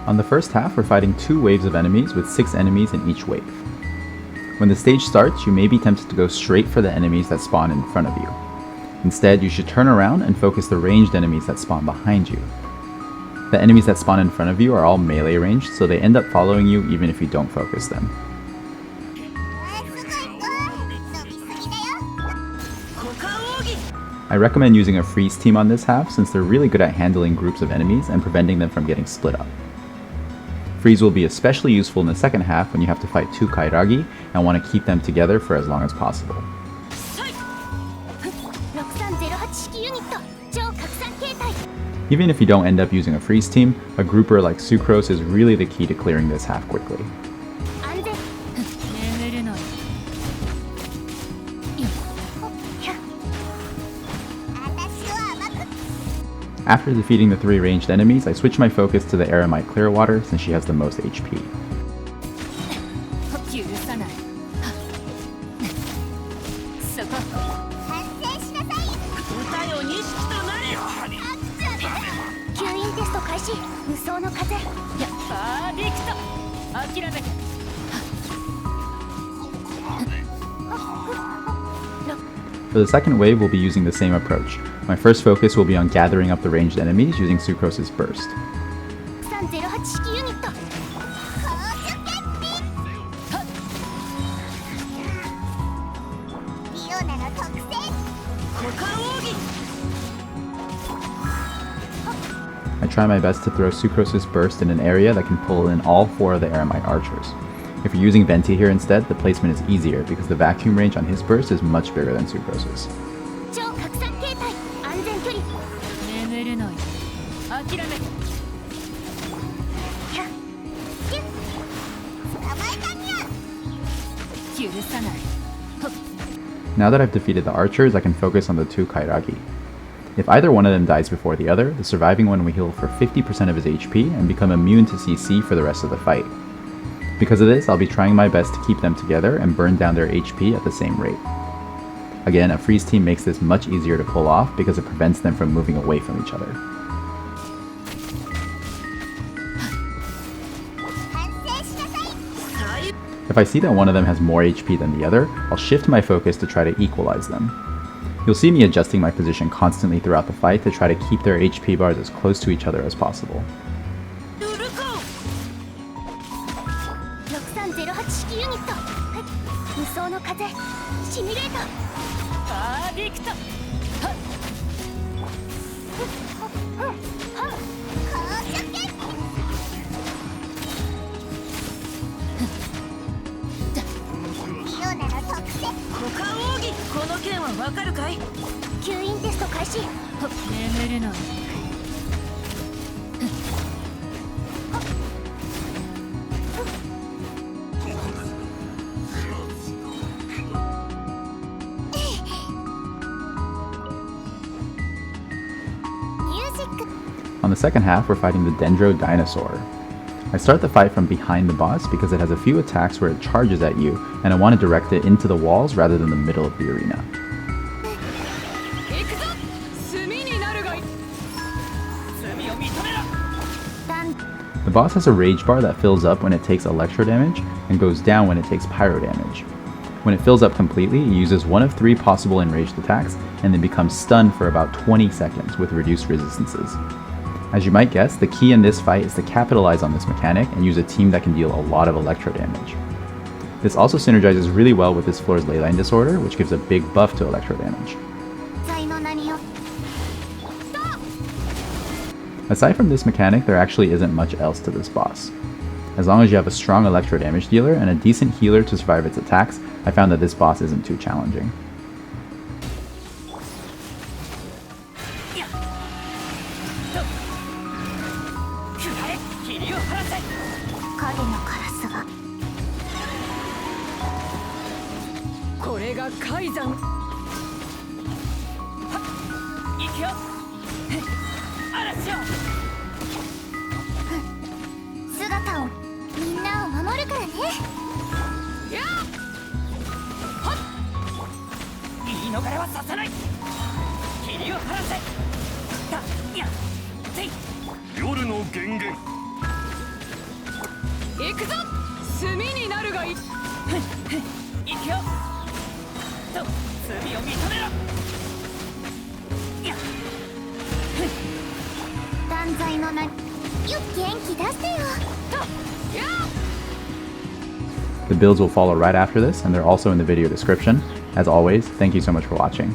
On the first half, we're fighting 2 waves of enemies with 6 enemies in each wave. When the stage starts, you may be tempted to go straight for the enemies that spawn in front of you. Instead, you should turn around and focus the ranged enemies that spawn behind you. The enemies that spawn in front of you are all melee ranged, so they end up following you even if you don't focus them. I recommend using a freeze team on this half since they're really good at handling groups of enemies and preventing them from getting split up. Freeze will be especially useful in the second half when you have to fight 2 Kairagi and want to keep them together for as long as possible. Even if you don't end up using a freeze team, a grouper like Sucrose is really the key to clearing this half quickly. After defeating the 3 ranged enemies, I switch my focus to the Eremite Clearwater since she has the most HP. For the second wave, we'll be using the same approach. My first focus will be on gathering up the ranged enemies using Sucrose's burst. I try my best to throw Sucrose's burst in an area that can pull in all 4 of the Eremite archers. If you're using Venti here instead, the placement is easier because the vacuum range on his burst is much bigger than Sucrose's. Now that I've defeated the archers, I can focus on the 2 Kairagi. If either one of them dies before the other, the surviving one will heal for 50% of his HP and become immune to CC for the rest of the fight. Because of this, I'll be trying my best to keep them together and burn down their HP at the same rate. Again, a freeze team makes this much easier to pull off because it prevents them from moving away from each other. If I see that one of them has more HP than the other, I'll shift my focus to try to equalize them. You'll see me adjusting my position constantly throughout the fight to try to keep their HP bars as close to each other as possible. On the second half, we're fighting the Dendro Dinosaur. I start the fight from behind the boss because it has a few attacks where it charges at you, and I want to direct it into the walls rather than the middle of the arena. The boss has a rage bar that fills up when it takes electro damage and goes down when it takes pyro damage. When it fills up completely, it uses one of 3 possible enraged attacks and then becomes stunned for about 20 seconds with reduced resistances. As you might guess, the key in this fight is to capitalize on this mechanic and use a team that can deal a lot of electro damage. This also synergizes really well with this floor's leyline disorder, which gives a big buff to electro damage. Aside from this mechanic, there actually isn't much else to this boss. As long as you have a strong electro damage dealer and a decent healer to survive its attacks, I found that this boss isn't too challenging. 行くぞ。炭になるがいい。行くよ。と罪を認めろ。断罪の名よ、元気出してよ。とやあ。 The builds will follow right after this, and they're also in the video description. As always, thank you so much for watching.